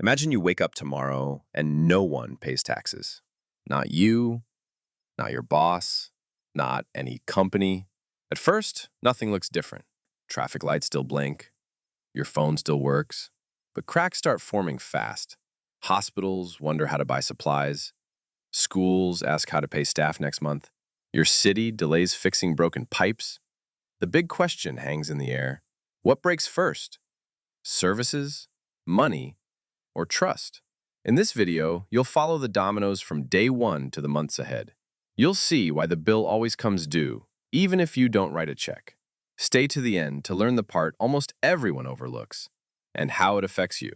Imagine you wake up tomorrow and no one pays taxes. Not you, not your boss, not any company. At first, nothing looks different. Traffic lights still blink, your phone still works. But cracks start forming fast. Hospitals wonder how to buy supplies. Schools ask how to pay staff next month. Your city delays fixing broken pipes. The big question hangs in the air. What breaks first? Services, money, or trust? In this video, you'll follow the dominoes from day one to the months ahead. You'll see why the bill always comes due, even if you don't write a check. Stay to the end to learn the part almost everyone overlooks and how it affects you.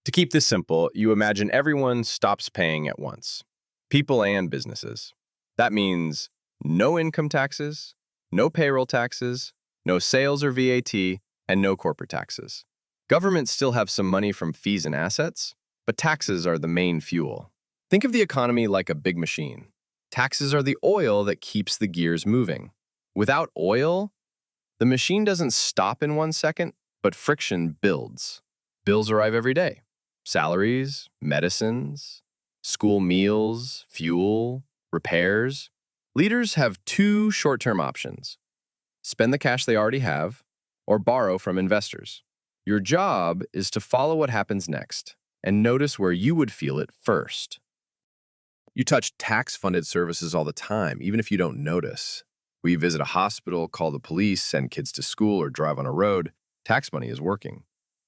To keep this simple, you imagine everyone stops paying at once. People and businesses. That means no income taxes, no payroll taxes, no sales or VAT, and no corporate taxes. Governments still have some money from fees and assets, but taxes are the main fuel. Think of the economy like a big machine. Taxes are the oil that keeps the gears moving. Without oil, the machine doesn't stop in 1 second, but friction builds. Bills arrive every day. Salaries, medicines, school meals, fuel, repairs. Leaders have two short-term options: spend the cash they already have, or borrow from investors. Your job is to follow what happens next and notice where you would feel it first. You touch tax-funded services all the time, even if you don't notice. We visit a hospital, call the police, send kids to school, or drive on a road. Tax money is working.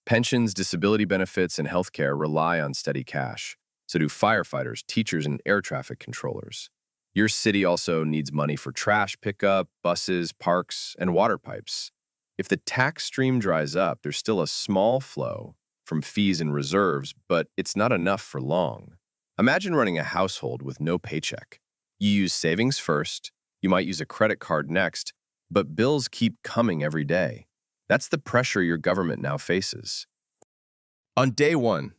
Pensions, disability benefits, and healthcare rely on steady cash. So do firefighters, teachers, and air traffic controllers. Your city also needs money for trash pickup, buses, parks, and water pipes. If the tax stream dries up, there's still a small flow from fees and reserves, but it's not enough for long. Imagine running a household with no paycheck. You use savings first, you might use a credit card next, but bills keep coming every day. That's the pressure your government now faces. On day one,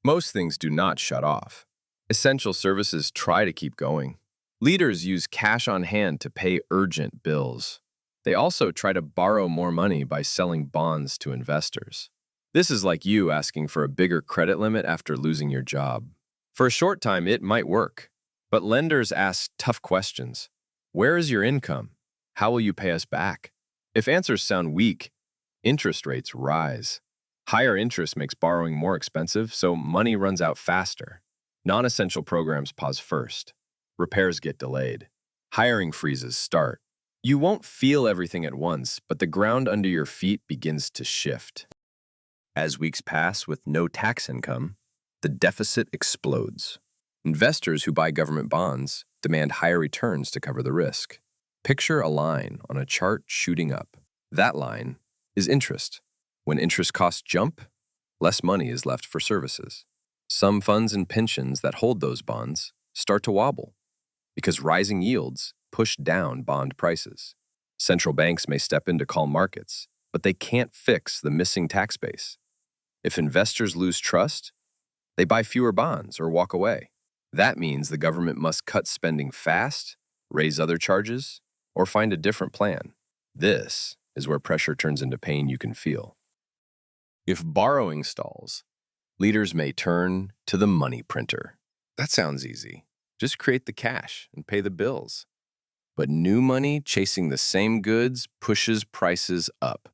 most things do not shut off. Essential services try to keep going. Leaders use cash on hand to pay urgent bills. They also try to borrow more money by selling bonds to investors. This is like you asking for a bigger credit limit after losing your job. For a short time, it might work, but lenders ask tough questions. Where is your income? How will you pay us back? If answers sound weak, interest rates rise. Higher interest makes borrowing more expensive, so money runs out faster. Non-essential programs pause first. Repairs get delayed. Hiring freezes start. You won't feel everything at once, but the ground under your feet begins to shift. As weeks pass with no tax income, the deficit explodes. Investors who buy government bonds demand higher returns to cover the risk. Picture a line on a chart shooting up. That line is interest. When interest costs jump, less money is left for services. Some funds and pensions that hold those bonds start to wobble because rising yields push down bond prices. Central banks may step in to calm markets, but they can't fix the missing tax base. If investors lose trust, they buy fewer bonds or walk away. That means the government must cut spending fast, raise other charges, or find a different plan. This is where pressure turns into pain you can feel. If borrowing stalls, leaders may turn to the money printer. That sounds easy. Just create the cash and pay the bills. But new money chasing the same goods pushes prices up.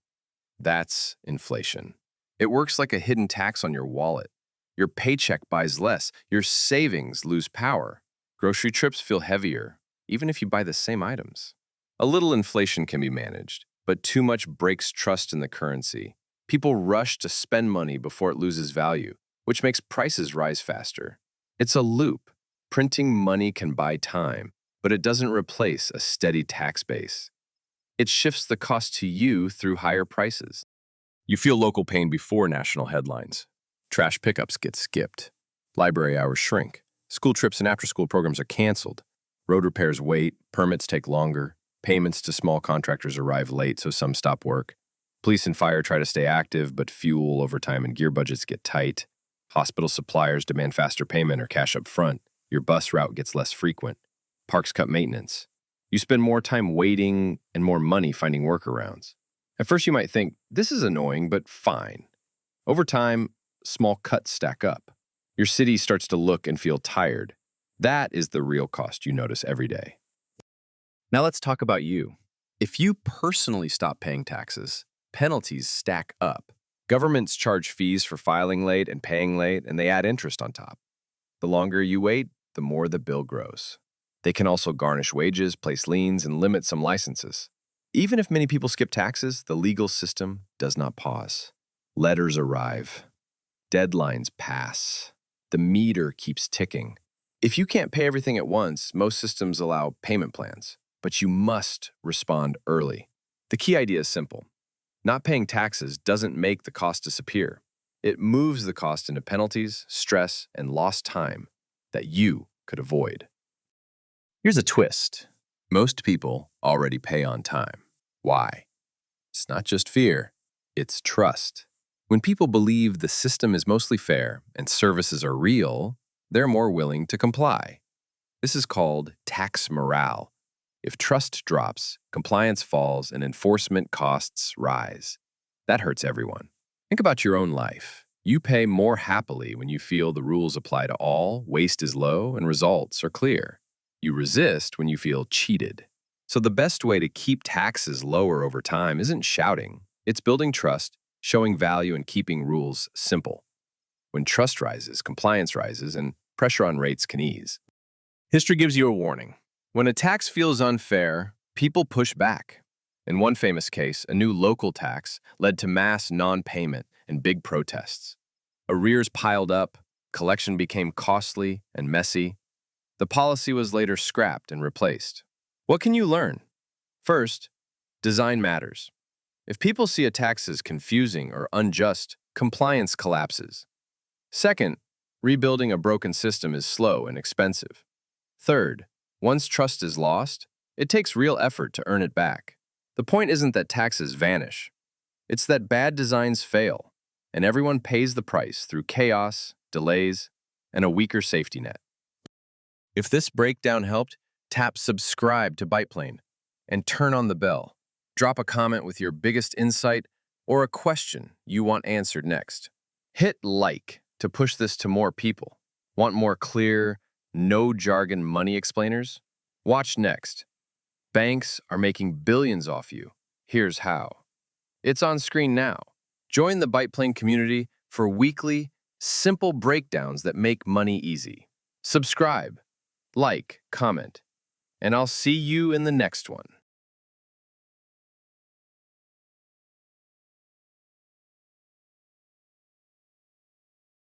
That's inflation. It works like a hidden tax on your wallet. Your paycheck buys less. Your savings lose power. Grocery trips feel heavier, even if you buy the same items. A little inflation can be managed, but too much breaks trust in the currency. People rush to spend money before it loses value, which makes prices rise faster. It's a loop. Printing money can buy time, but it doesn't replace a steady tax base. It shifts the cost to you through higher prices. You feel local pain before national headlines. Trash pickups get skipped. Library hours shrink. School trips and after-school programs are canceled. Road repairs wait. Permits take longer. Payments to small contractors arrive late, so some stop work. Police and fire try to stay active, but fuel, overtime, and gear budgets get tight. Hospital suppliers demand faster payment or cash up front. Your bus route gets less frequent. Parks cut maintenance. You spend more time waiting and more money finding workarounds. At first you might think, this is annoying, but fine. Over time, small cuts stack up. Your city starts to look and feel tired. That is the real cost you notice every day. Now let's talk about you. If you personally stop paying taxes, penalties stack up. Governments charge fees for filing late and paying late, and they add interest on top. The longer you wait, the more the bill grows. They can also garnish wages, place liens, and limit some licenses. Even if many people skip taxes, the legal system does not pause. Letters arrive. Deadlines pass. The meter keeps ticking. If you can't pay everything at once, most systems allow payment plans, but you must respond early. The key idea is simple. Not paying taxes doesn't make the cost disappear. It moves the cost into penalties, stress, and lost time that you could avoid. Here's a twist. Most people already pay on time. Why? It's not just fear, it's trust. When people believe the system is mostly fair and services are real, they're more willing to comply. This is called tax morale. If trust drops, compliance falls, and enforcement costs rise. That hurts everyone. Think about your own life. You pay more happily when you feel the rules apply to all, waste is low, and results are clear. You resist when you feel cheated. So the best way to keep taxes lower over time isn't shouting. It's building trust, showing value, and keeping rules simple. When trust rises, compliance rises, and pressure on rates can ease. History gives you a warning. When a tax feels unfair, people push back. In one famous case, a new local tax led to mass non-payment and big protests. Arrears piled up, collection became costly and messy. The policy was later scrapped and replaced. What can you learn? First, design matters. If people see a tax as confusing or unjust, compliance collapses. Second, rebuilding a broken system is slow and expensive. Third, once trust is lost, it takes real effort to earn it back. The point isn't that taxes vanish. It's that bad designs fail, and everyone pays the price through chaos, delays, and a weaker safety net. If this breakdown helped, tap subscribe to Byteplane and turn on the bell. Drop a comment with your biggest insight or a question you want answered next. Hit like to push this to more people. Want more clear, no jargon money explainers? Watch next. Banks are making billions off you. Here's how. It's on screen now. Join the Byteplane community for weekly, simple breakdowns that make money easy. Subscribe, like, comment, and I'll see you in the next one.